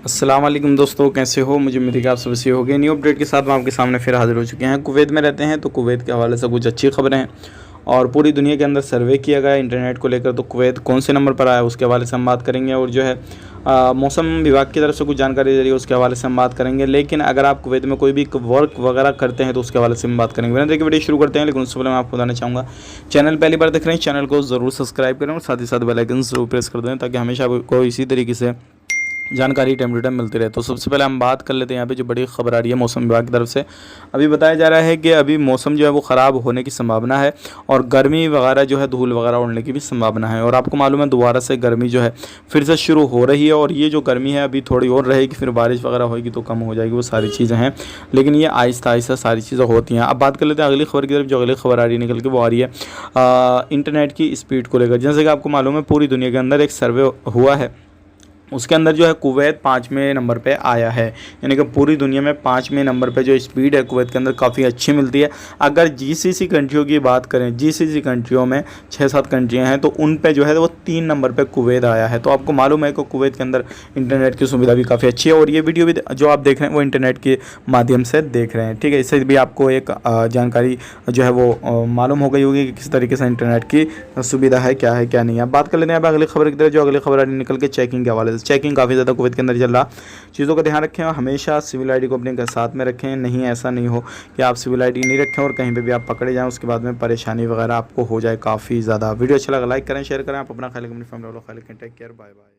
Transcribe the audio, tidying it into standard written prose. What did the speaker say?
अस्सलाम वालेकुम दोस्तों, कैसे हो? मुझे उम्मीद है कि आप सब अच्छे होंगे। न्यू अपडेट के साथ मैं आपके सामने फिर हाजिर हो चुके हैं। कुवैत में रहते हैं तो कुवैत के हवाले से कुछ अच्छी खबरें हैं और पूरी दुनिया के अंदर सर्वे किया गया है इंटरनेट को लेकर, तो कुवैत कौन से नंबर पर आया है उसके हवाले से हम बात करेंगे। और जो है मौसम विभाग की तरफ से कुछ जानकारी दे रही है उसके हवाले से हम बात करेंगे। लेकिन अगर आप कुवैत में कोई भी वर्क वगैरह करते हैं तो उसके हवाले से हम बात करेंगे। मैंने देखिए वीडियो शुरू करते हैं, लेकिन उससे पहले मैं आपको बताना चाहूँगा, चैनल पहली बार देख रहे हैं चैनल को ज़रूर सब्सक्राइब करें और साथ ही साथ बेल आइकन ज़रूर प्रेस कर दें ताकि हमेशा आपको इसी तरीके से जानकारी टाइम टू टाइम मिलती रहे। तो सबसे पहले हम बात कर लेते हैं यहाँ पे जो बड़ी खबर आ रही है मौसम विभाग की तरफ से। अभी बताया जा रहा है कि अभी मौसम जो है वो ख़राब होने की संभावना है और गर्मी वगैरह जो है धूल वगैरह उड़ने की भी संभावना है। और आपको मालूम है दोबारा से गर्मी जो है फिर से शुरू हो रही है और ये जो गर्मी है अभी थोड़ी और रहेगी, फिर बारिश वगैरह होगी तो कम हो जाएगी, वो सारी चीज़ें हैं। लेकिन ये आहिस्ता आहिस्ता सारी चीज़ें होती हैं। अब बात कर लेते हैं अगली खबर की तरफ। जो अगली खबर आ रही है निकल के, वो आ रही है इंटरनेट की स्पीड को लेकर। जैसे कि आपको मालूम है पूरी दुनिया के अंदर एक सर्वे हुआ है, उसके अंदर जो है कुवैत 5वें नंबर पे आया है। यानी कि पूरी दुनिया में 5वें नंबर पे जो स्पीड है कुवैत के अंदर काफ़ी अच्छी मिलती है। अगर जीसीसी कंट्रियों की बात करें, जीसीसी कंट्रियों में 6-7 कंट्रियाँ हैं तो उन पे जो है वो 3 नंबर पे कुवैत आया है। तो आपको मालूम है कि कुवैत के अंदर इंटरनेट की सुविधा भी काफ़ी अच्छी है। और ये वीडियो भी जो आप देख रहे हैं वो इंटरनेट के माध्यम से देख रहे हैं, ठीक है। इससे भी आपको एक जानकारी जो है वो मालूम हो गई होगी कि किस तरीके से इंटरनेट की सुविधा है, क्या है क्या नहीं है। अब बात कर लेते हैं अब अगली खबर की तरह। जो अगली खबर आ रही निकल के चेकिंग के हवाले से, चेकिंग काफ़ी ज़्यादा कुवैत के अंदर चल रहा। चीज़ों का ध्यान रखें और हमेशा सिविल आईडी को अपने साथ में रखें। नहीं, ऐसा नहीं हो कि आप सिविल आईडी नहीं रखें और कहीं पे भी आप पकड़े जाएं, उसके बाद में परेशानी वगैरह आपको हो जाए काफ़ी ज़्यादा। वीडियो अच्छा लगा लाइक करें, शेयर करें। आप अपना ख्याल रखें, अपनी फैमिली वालों का ख्याल रखें। Take care, bye bye.